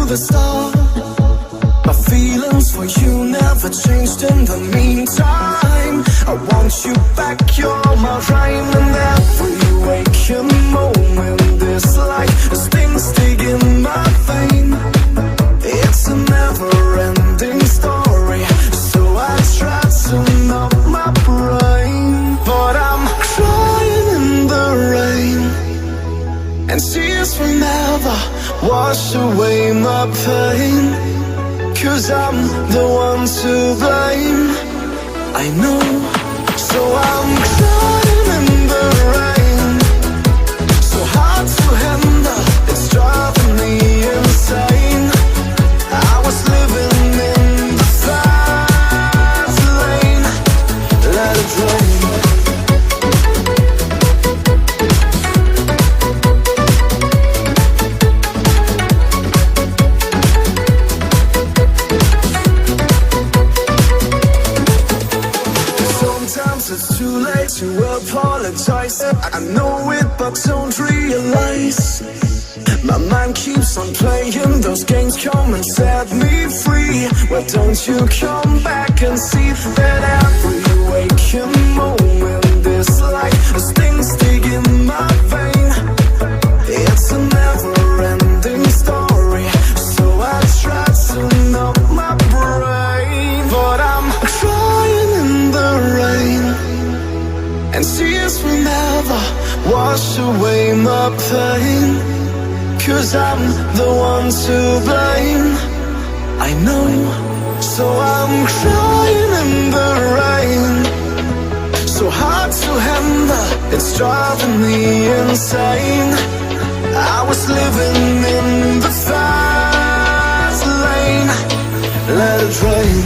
the start. My feelings for you never changed in the meantime. I want you back, you're my cryin. And every waking moment is like a sting in my vein. It's a never-ending story, so I try to numb my brain. But I'm crying in the rain, and tears will never wash away my pain. 'Cause I'm the one to blame, I know. So I'm crying in the rain, so hard to handle, it's driving me insane. I was living in the fast lane, let it rain. Sometimes it's too late to apologize. I know it, but don't realize my mind keeps on playing those games. Come and set me free. Why don't you come back and see that every waking moment is like a sting in my vein. It's a never-ending story, so I try to numb my brain. But I'm crying in the rain, and tears will never wash away my pain. 'Cause I'm the one to blame, I know. So I'm crying in the rain, so hard to handle, it's driving me insane. I was living in the fast lane, let it rain.